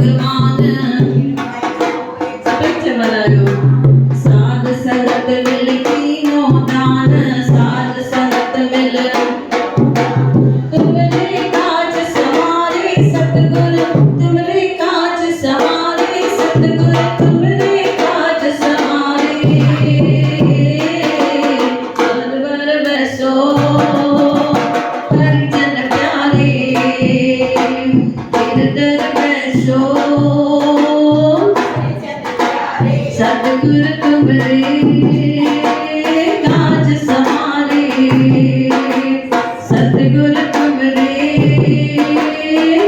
भगवान सच मनायो साध संगत मिल कीनो दान साध संगत मिल तुमरे काज सवारे सतगुर तुमरे काज सवारे सतगुर तुमरे काज सवारे अनवर बसो हरिजन प्यारे तेरे दर बसो सतगुर तुमरे काज सवारे सतगुर तुमरे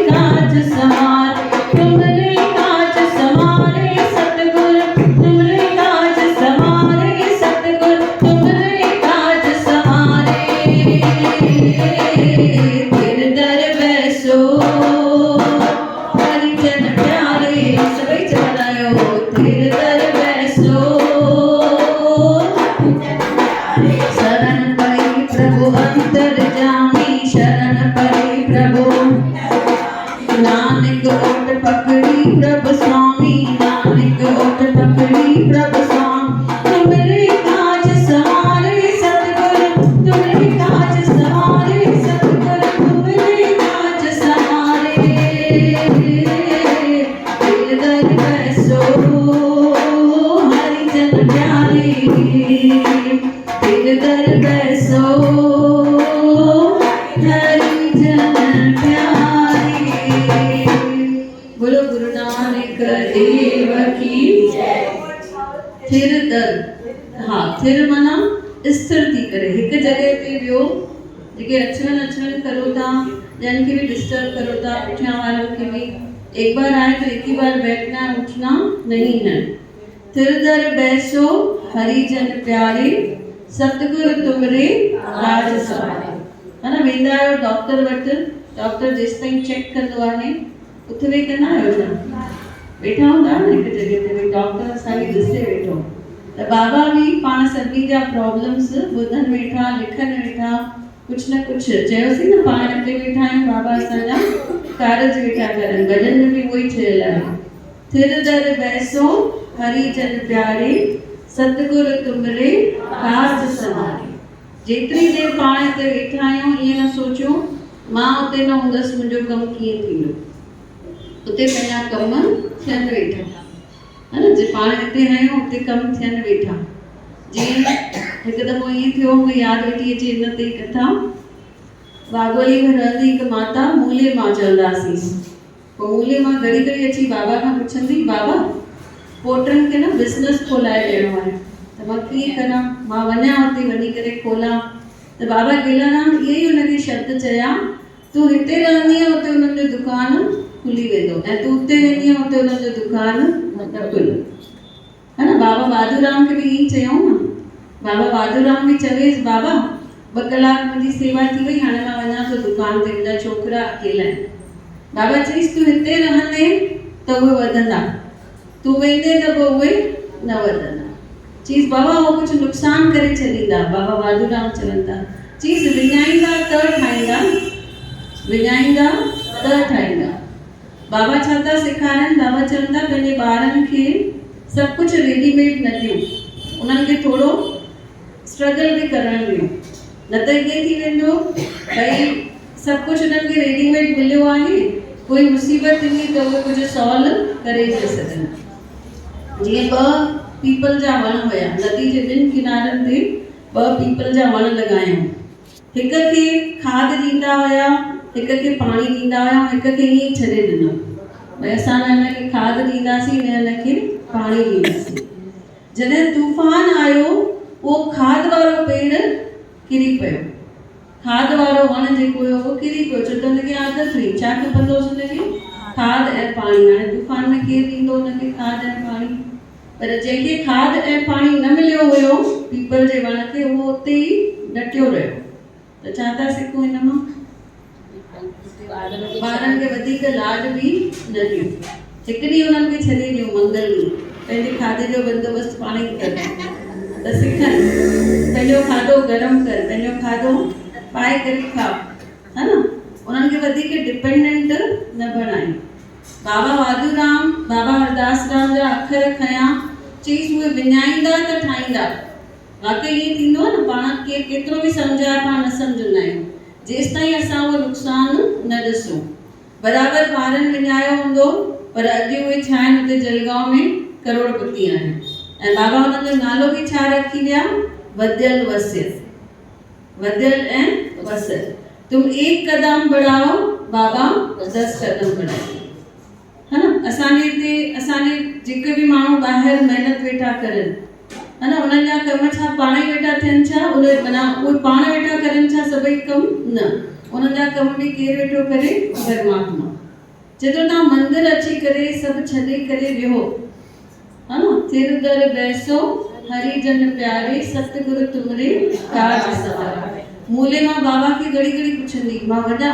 काज सवारे तुमरे काज सवारे सतगुर तुमरे काज सवारे सतगुर तुमरे काज सवारे तेरे दर बैसो हरिजन प्यारे सभी चलायो तेरे दर बैसो शरण पड़ी प्रभु अंतर्यामी शरण पड़ी प्रभु नानक ओट पकड़ी प्रभु स्वामी नानक ओट पकड़ी प्रभु स्वामी तुमरे काज सवारे सतगुर तुमरे काज सवारे सतगुर तुमरे काज सवारे तेरे दर बैसो हरिजन प्यारे तेरे दर बैसो हरिजन प्यारे। बोलो गुरु नानक देव की जय। थिर दर हाँ थिर माना स्थिर थी करे हिक जगह पे वियो जेके अचवञ करो था जन के भी डिस्टर्ब करो था उठने वालों के भी एक बार आए तो एक ही बार बैठना उठना नहीं है। थिर दर बैसो हरिजन प्यारे सतगुर तुमरे काज सवारे है ना वेंदा आहियो डॉक्टर वटि डॉक्टर जेसि ताईं चेक कंदो आहे उते वेही कंदा आहियो छा वेठा हूंदा न हिकु जॻह ते वेही डॉक्टर असांखे ॾिसे वेठो त बाबा बि पाण सभिनी जा प्रॉब्लम्स ॿुधनि वेठा लिखनि वेठा कुझु न कुझु चयोसीं न पाण हिते वेठा आहियूं बाबा असांजा कारज वेठा करनि भॼन में बि उहो ई चयल आहे थिर दर बैसो हरिजन प्यारे सतगुर तुमरे काज सवारे जेतिरी देर पाण हिते वेठा आहियूं ईअं न सोचो मां उते न हूंदसि मुंहिंजो कमु कीअं थींदो उते पंहिंजा कम थियनि वेठा है न जे पाण हिते आहियूं उते कमु थियनि वेठा जीअं हिकु दफ़ो ईअं थियो मूंखे यादि वेठी अचे हिन ते कथा वाघोली में रहंदी हिकु माता मूले मां चवंदासीं पोइ मूले मां घड़ी घड़ी अची बाबा खां पुछंदी बाबा पोटनि खे न बिज़नेस खोलाए ॾियणो आहे त मां कीअं करां मां वञा उते वञी करे खोलां त बाबा गेलाराम इहे ई हुनखे शब्द चया तूं हिते रहंदीअ उते हुननि जो दुकानु खुली वेंदो ऐं तूं उते वेंदीअ उते हुननि जो दुकानु न खुल है न बाबा वाधूराम खे बि ईअं चयऊं न बाबा वाधूराम बि चवेसि बाबा 2 कलाक मुंहिंजी सेवा थी वई हाणे मां वञा थो दुकान ते मुंहिंजा छोकिरा अकेला आहिनि बाबा चईसि तूं हिते रहंदे त उहे वधंदा तूं वेंदे त पोइ उहे न वधंदा चीज़ बाबा उहो कुझु नुक़सानु करे छॾींदा बाबा वाधूराम चवनि था चीज़ विञाईंदा त ठाहींदा विञाईंदा त ठाहींदा बाबा छा था सेखारनि बाबा चवनि था पंहिंजे ॿारनि खे सभु कुझु रेडीमेड न ॾियो उन्हनि खे थोरो स्ट्रगल बि करणु ॾियो न त ईअं थी वेंदो भई सभु कुझु उन्हनि खे रेडीमेड मिलियो आहे कोई मुसीबत ईंदी त उहे कुझु सॉल्व करे था सघनि जीअं 2 पीपल जा वण हुया नदी जे 2 किनारनि ते 2 पीपल जा वण लॻायूं हिक खे खाद ॾींदा हुया हिक खे पाणी ॾींदा हुया हिक खे ईअं ई छॾे ॾिनो भई असां न हिनखे खाद ॾींदासीं न हिनखे पाणी ॾींदासीं जॾहिं तूफ़ान आयो उहो खाद वारो पेड़ किरी पियो खाद वारो वण जेको हुयो उहो किरी पियो छो त हुनखे आदत हुई छा खपंदोसि हुनखे खाद ऐं पाणी हाणे तूफ़ान में केरु ॾींदो हुनखे खाद ऐं पाणी पर जंहिंखे खाद ऐं पाणी न मिलियो हुयो पीपल जे वण खे उहो उते ई डटियो रहियो त छा था सिखूं हिन मां ॿारनि खे वधीक लाड बि न ॾियो हिकु ॾींहुं उन्हनि खे छॾे ॾियो मंगल ॾींहुं पंहिंजे खाधे जो बंदोबस्तु पाण ई कर त सिखनि पंहिंजो खाधो गरम कर पंहिंजो खाधो पाए करे खा है न उन्हनि खे वधीक डिपेंडेंट न बणाई बाबा वाधूराम बाबा हरदास राम जा अखर खया चीज उहे विञाईंदा त ठाहींदा। वाकई ये थींदो न पाण केतिरो बि सम्झाए पाण न सम्झंदा आहियूं जेसि ताईं असां उहो नुक़सान न ॾिसूं। बराबरि ॿारनि विञायो हूंदो पर अॼु उहे छा आहिनि हुते जलगांव में करोड़पति आहिनि ऐं बाबा हुननि जो नालो बि छा रखी विया, वधियल वसियल, वधियल ऐं वसियल। तुम एक कदम बढ़ाओ बाबा 10 कदम बढ़ाए, है न। असांजे हिते असांजे जेके बि माण्हू ॿाहिरि महिनत वेठा करनि, है न, उन्हनि जा कम छा पाण ई वेठा थियनि छा, उहे पाण वेठा करनि छा सभई कम न, उन्हनि जा कम बि केरु वेठो करे, परमात्मा। जेको तव्हां मंदिर अची करे सभु छॾे करे विहो, है न, थिर दर बैसो हरि जन प्यारे सतगुरु तुमरे काज सवारे। मूले मां बाबा खे घड़ी घड़ी पुछंदी मां वञा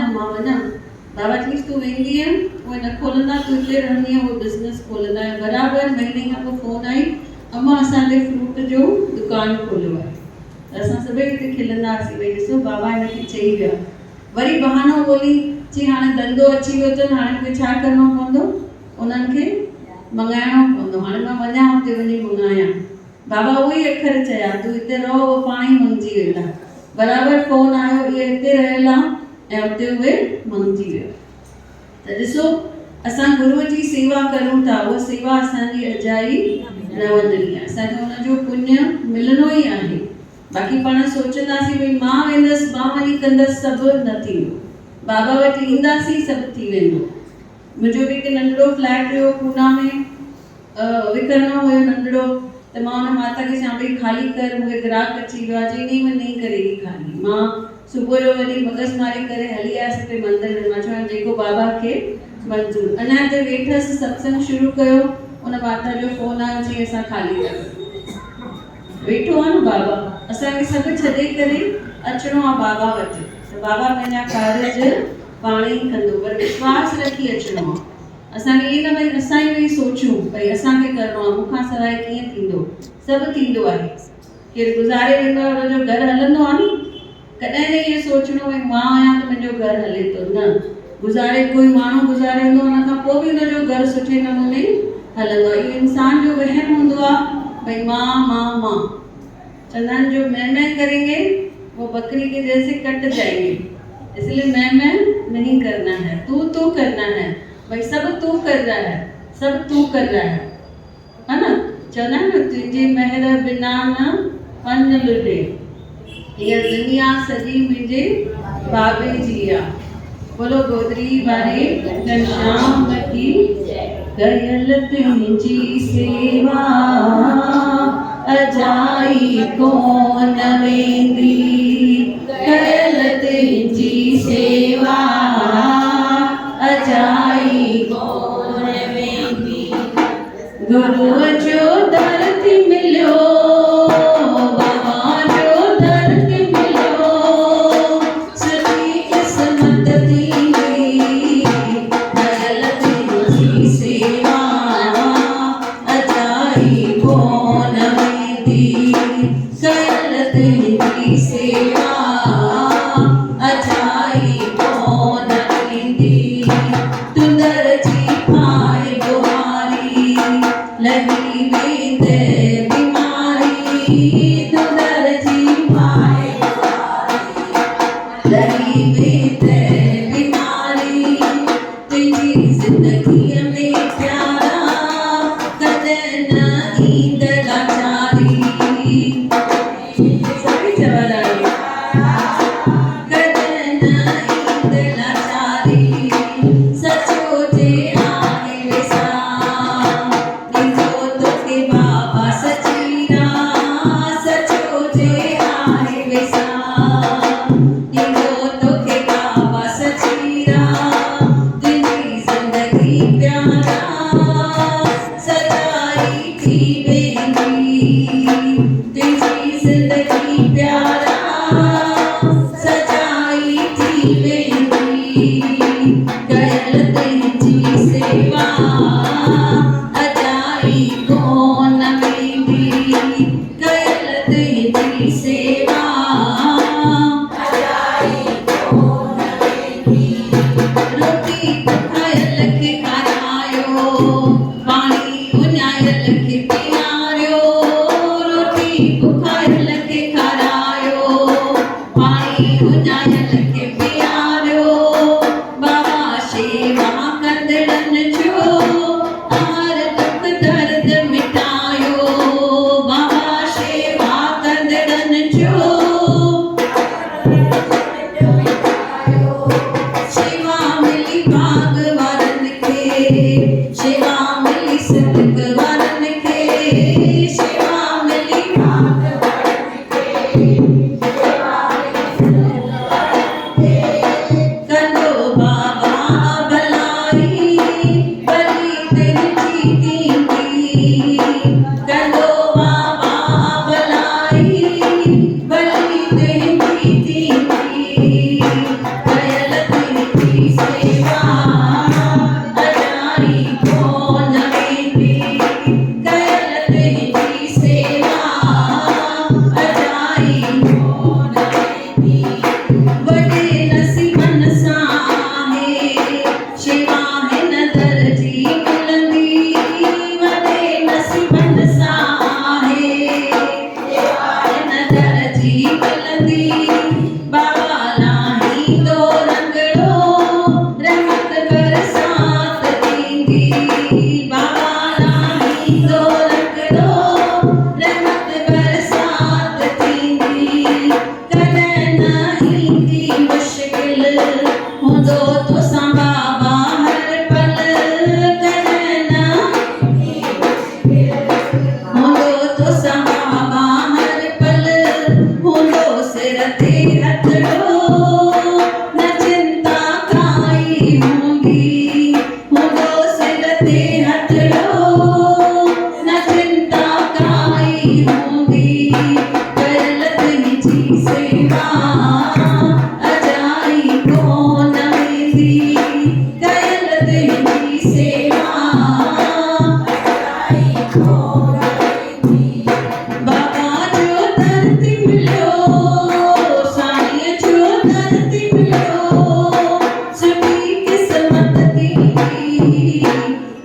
बाबा चईस तूं वेंदी है उहे न खोलंदा, तूं हिते रहंदी है वो बिज़नेस खोलंदा है। बराबरि महीने खां पोइ फोन आई अम्मा असांजे फ्रूट जो दुकान खोलियो आहे। असां सभई हिते खिलंदासीं भई ॾिसो बाबा हिनखे चई विया। वरी बहानो ॻोल्ही चई हाणे धंधो अची वियो अथनि, हाणे मूंखे छा करिणो पवंदो, उन्हनि खे मंगाइणो पवंदो। हाणे मां वञा हुते वञी मंगायां। बाबा उहे ई अखर चया तूं हिते रहो उहो पाण ई मंगिजी वेंदा। बराबरि फोन आयो इहे हिते रहियल आहे ऐं हुते उहे मंगिजी वियो। त ॾिसो असां गुरूअ जी सेवा करूं था, उहा सेवा असांजी अजाई रहंदी आहे, असांखे हुनजो पुण्य मिलणो ई आहे। बाक़ी पाण सोचंदासीं भई मां वेंदसि मां वञी कंदसि, सभु न थींदो। बाबा वटि ईंदासीं सभु थी वेंदो। मुंहिंजो बि हिकु नंढिड़ो फ्लैट हुयो पूना में, विकिरणो हुयो नंढिड़ो, त मां हुन माता खे चवां पई ख़ाली कर, मूंखे ग्राहक अची वियो आहे। चई नहीं करेगी खाली। मां सुबुह जो वञी मगज़ मारी करे हली आयसि हुते मंदर में। मां चवां जेको बाबा खे मंज़ूर। अञा हिते वेठसि सत्संग शुरू कयो, उन माता जो फोन आयो चई असां ख़ाली कयो। वेठो आहे न बाबा, असांखे सभु छॾे करे अचिणो आहे बाबा वटि, त बाबा पंहिंजा कारज पाण ई कंदो, पर विश्वास रखी अचिणो आहे। असांखे ईअं न भई असां ई वेही सोचूं भई असांखे करिणो आहे, मूंखां सवाइ कीअं थींदो, सभु थींदो आहे। केरु गुज़ारे वेंदो आहे हुनजो घर हलंदो आहे न, कॾहिं न इहो सोचणो भई मां आहियां त मुंहिंजो घर हले थो, न। गुज़ारे कोई माण्हू गुज़ारे वेंदो, हुन खां पोइ बि हुनजो घर सुठे नमूने हलंदो आहे। इहो इंसान जो वहम हूंदो आहे भई मां चवंदा आहिनि जो मैं करेंगे वो बकरी के जैसे कट जाएंगे, इसलिए मैं नहीं करना है, तू करना है। भाई सब तू कर रहा है, सब तू कर रहा है ना। चवंदा आहिनि न तुंहिंजी महर बिना न पन लुटे, हीअ दुनिया सॼी मुंहिंजे बाबे जी आहे। बोलो गोदरी वारे घनश्याम की कयल तुंहिंजी सेवा अजाई कोन वेंदी, कयल तुंहिंजी सेवा अजाई कोन वेंदी। गुरूअ जो दर ते मिलियो, बाबा जो दर ते मिलियो, सॼी क़िस्मत थींदी, कयल तुंहिंजी सेवा अजाई कोन वेंदी, कयल तुंहिंजी सेवा अजाई कोन वेंदी। तूं दर जी पाए बुहारी लगी वेंदे बीमारी, तूं दर जी पाए बुहारी लगी वेंदे बीमारी। तुंहिंजी ज़िंदगीअ में प्यारा कॾहिं न ईंद लाचारी, सभी चवंदा आहिनि कॾहिं न ईंद लाचारी। सचो जे आहे विसार ॾींदो तोखे बाबा सचीरा, सचो जे आहे विसार ॾींदो तोखे बाबा सचीरा। तुंहिंजी ज़िंदगी प्यारा सजाई थी वेंदी, तुंहिंजी ज़िंदगी प्यारा सजाई थी वेंदी, कयल तुंहिंजी सेवा अजाई कोन वेंदी, कयल तुंहिंजी सेवा अजाई कोन वेंदी। रोटी खायल खे खाराए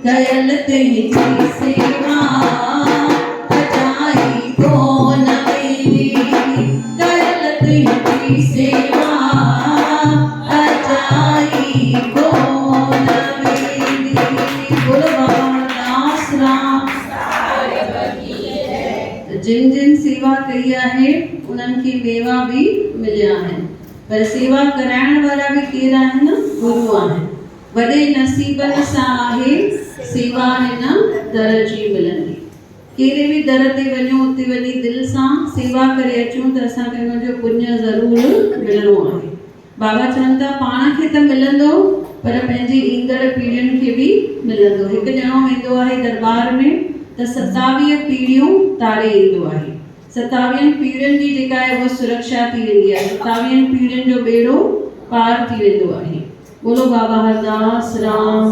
कयल तुझी सेवा अजाई को न मेरी, कयल तुझी सेवा अजाई को न मेरी। बोलो बाबा दास राम। जिन जिन सेवा कई है उन्हनि खे मेवा भी मिलिया आहिनि, पर सेवा कराइण वारा भी केर आहिनि? गुरु आहिनि। वॾे नसीबनि सां आहे सेवा हिन दर जी मिलंदी। कहिड़े बि दर ते वञो, उते वञी दिलि सां सेवा करे अचूं त असांखे हुनजो पुण्य ज़रूरु मिलणो आहे। बाबा चवनि था पाण खे त मिलंदो, पर पंहिंजी ईंदड़ पीढ़ियुनि खे बि मिलंदो। हिकु ॼणो वेंदो आहे दरबार में त 27 पीढ़ियूं तारे ईंदो आहे। 27 पीढ़ियुनि जी जेका आहे उहा सुरक्षा थी वेंदी आहे। 27 पीढ़ियुनि जो बेड़ो पार थी वेंदो आहे। बोलो बाबा हरदास राम।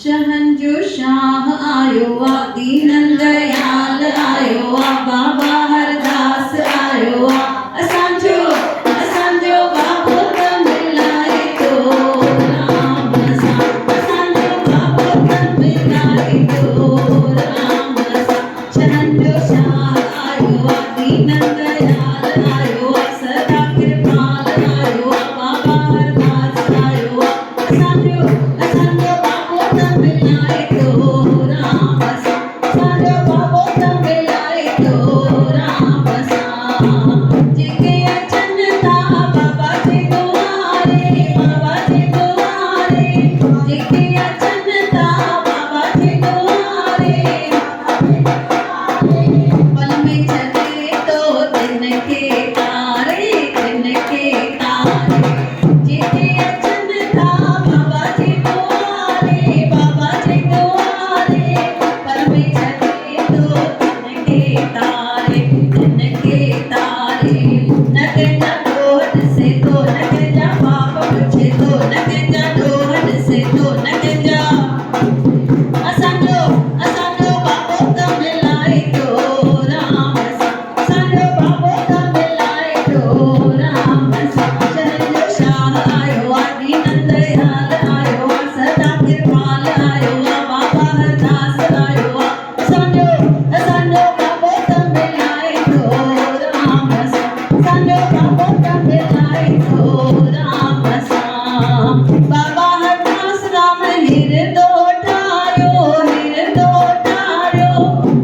शहन जो शाह आयो आ, दीनन दयाल आयो आ, बाबा हरदास आयो आ। असांजो बाबो त मिलाए तो राम सां, असांजो बाबो त मिलाए तो राम सां। शहन जो शाह आयो आ, दीनन दयाल आयो आ, सदा कृपाल आयो आ, बाबा हरदास आयो आ। असांजो बाबो त मिलाए तो राम सां, असांजो बाबो त मिलाए तो राम सां। जेके अचनि था बाबा जे द्वारे, बाबा जे द्वारे, जेके अचनि था बाबा जे द्वारे, पल में चले तो तिनके तारे, तिनके तारे। जेके अचनि था बाबा जे द्वारे, बाबा जे द्वारे, पल में चले तो तिनके तारे, तिनके तारे। न कंहिंजा ॾोहनि से तो, न कंहिंजा पाप पुछे तो, न कंहिंजा ॾोहनि से तो, न कंहिंजा। असांजो बाबो त मिलाए तो राम सां, असांजो बाबो त मिलाए तो राम सां। शहन जो शाह आयो आ, दीनन दयाल आयो आ, सदा कृपाल आयो आ, बाबा हरदास आयो आ। असांजो बाबो त मिलाए तो राम सां, असांजो बाबो त मिलाए तो राम सां। बाबा हरदास राम हिरदो ठारियो, हिरदो ठारियो,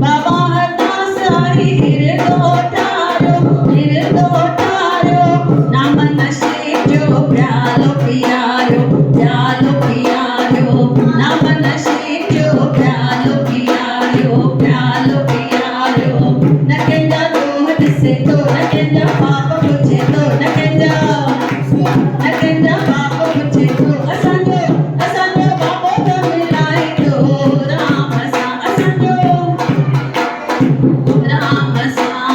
बाबा हरदास आई हिरदो ठारियो, हिरदो ठारियो। नाम नशे जो प्यालो पियारियो, प्यालो पियारियो, नाम नशे जो प्यालो पियारियो, प्यालो पियारियो। न कंहिंजा ॾोहनि से तो, न कंहिंजा पाप पुछे तो, न कंहिंजा पाप पुछे तो। असांजो बाबो त मिलाए तो राम सां, असांजो राम सां।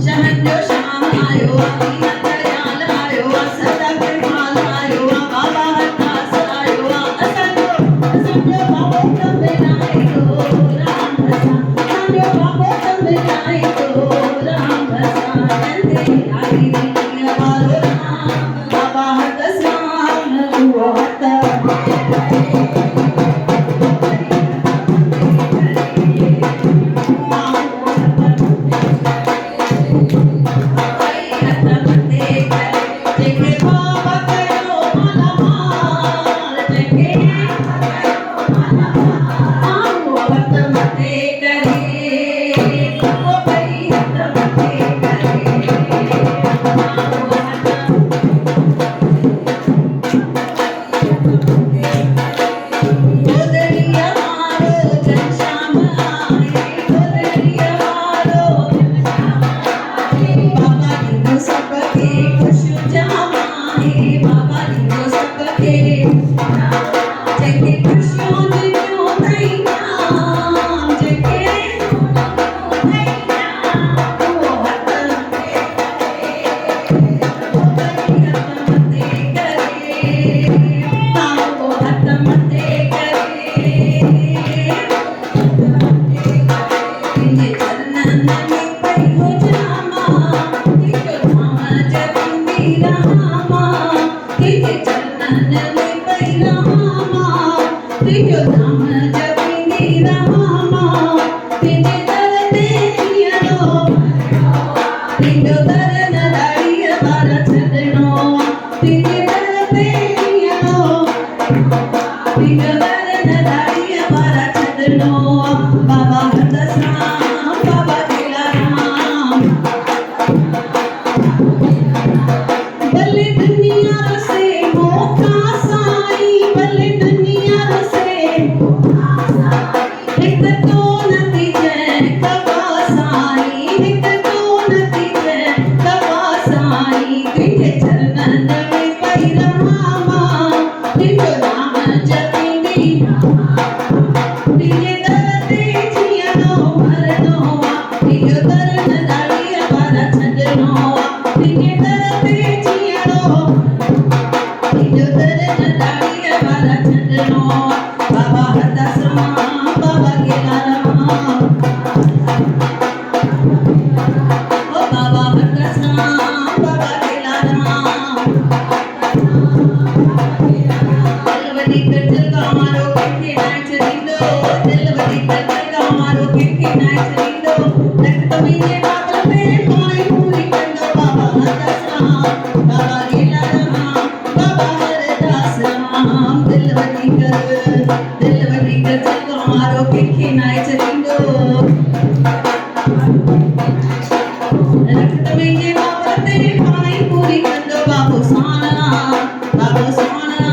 शहन जो शाह आयो आ, दीनन दयाल आयो आ, सदा कृपाल आयो आ, बाबा हरदास आयो आ। असांजो बाबो त मिलाए तो राम सां, असांजो बाबो त मिलाए तो राम सां। जंहिंते आई दिलीअ वारो राम, बाबा हरदास राम उहो हथ रामा, तेरे चरणन में पई रामा। तिजो नाम जपींदी रहां मां तिजे दर ते जियणो तिजो दर न दाड़ीअ वार छॾणो तिजे दर ते जियणो तिजो दर न दाड़ीअ वार छॾणो बाबा हरदासराम बाबा केलाराम भले दुनिया से मौका साईं भले दुनिया से हिक तो नथी जय कबा साईं हिक तो नथी जय कबा साईं तुंहिंजे चरणनि में पई रहां मां तुंहिंजो नाम जपींदी तिजे दर ते जियणो मरणो तिजो दर न दाड़ीअ वार छॾणो तिजे दर ते जियणो तिजो दर न दाड़ीअ वार छॾणो बाबा हरदासराम बाबा केलाराम ओ बाबा हरदासराम बाबा केलाराम दिल वधी कर जलगा मारो कंहिंखे नाहे छॾींदो दिल वधी कर जलगा मारो कंहिंखे नाहे छॾींदो लख मुंहिंजे बाबल में पाणी पूरी कंदो बाबा हरदासराम बाबा केलाराम बाबा हरदासराम दिल वधी कर जलगा मारो कंहिंखे नाहे छॾींदो रखत मुंहिंजे बाबल ते पाणी पूरी कंदो बाबो साणा बाबो साणा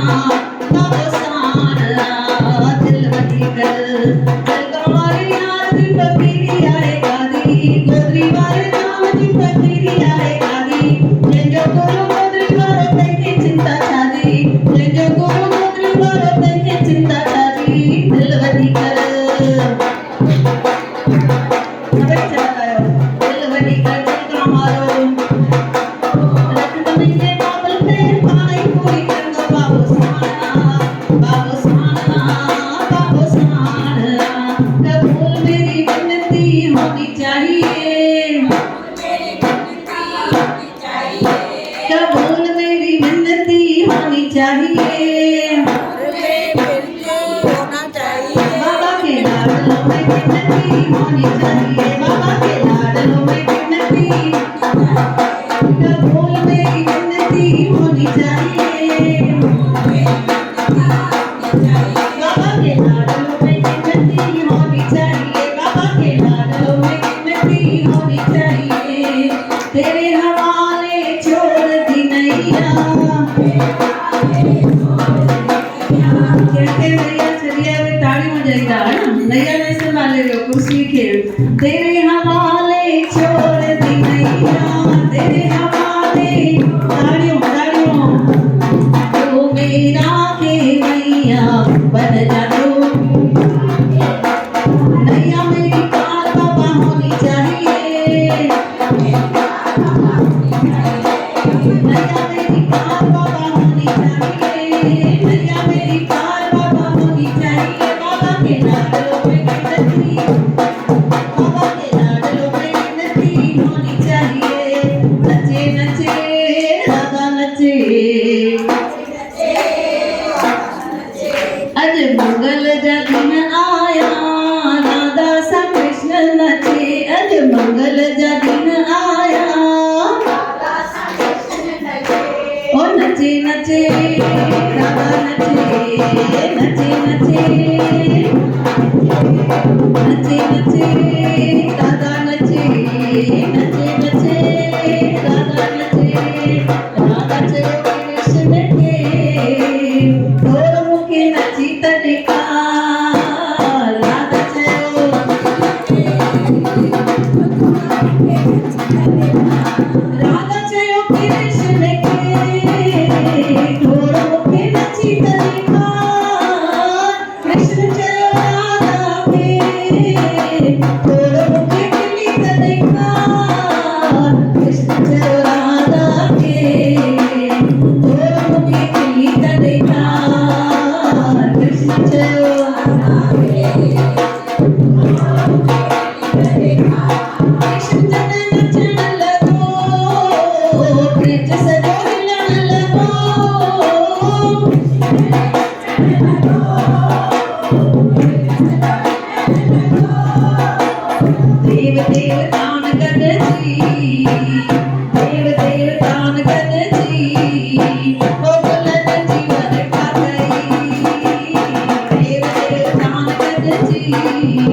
दिल वधी कर जलगा मारे यार जी फकीरी आहे गादी गोदरी वारे नाम जी फकीरी आहे गादी जंहिंजो गुरू गोदरी वारो तंहिंखे चिंता छाजी जंहिंजो गुरू गोदरी वारो तंहिंखे चिंता छाजी दिल वधी कर दिल वधी कर जलगा मारो रखत मुंहिंजे बाबल ते पाणी पूरी कंदो बाबो साणा कबूल मेरी विनती होनी चाहिए कबूल मेरी विनती होनी चाहिए बाबा के लाडलों में विनती होनी चाहिए बाबा के लाडलों में विनती कबूल मेरी विनती होनी चाहिए बाबा के लाडलों में विनती होनी चाहिए बाबा के लाडलों में विनती होनी चाहिए तेरे हवाले छोड़ दी नैया कहते नैया चलिए अभी ताड़ी बजाएगा है ना नैया ने संभाले हो कुर्सी खेल तेरे हवाले छोड़ दी नैया तेरे हवाले ताड़ियों तो मेरा के नैया बन जा तू नैया मेरी कार बाबा होनी चाहिए नैया मेरी कार बाबा होनी चाहिए नैया मेरी कार बाबा होनी चाहिए बाबा के लाडलों में विनती होनी चाहिए नचे नचे राधा नचे अज मंगल जा दिन आया राधा सा कृष्ण नचे अज मंगल जा दिन आया ओ नचे नचे राधा नचे नचे नचे नचे नचे राधा नचे नचे नचे राधा नचे राधा चयो कृष्ण के ढोल मुखे नची तनिका राधा चयो राधा चयो कृष्ण के ढोल मुखे नची तनिका कृष्ण चयो राधा के ढोल मुखे खिली तनिका कृष्ण चयो राधा के ढोल मुखे खिली तनिका कृष्ण चयो कृष्ण नचण लॻो ब्रिज सॼो हिलण लॻो देव दान गद जी, देव दान गद जी, ओ बुलंद जीवन का गई, देव दान गद जी।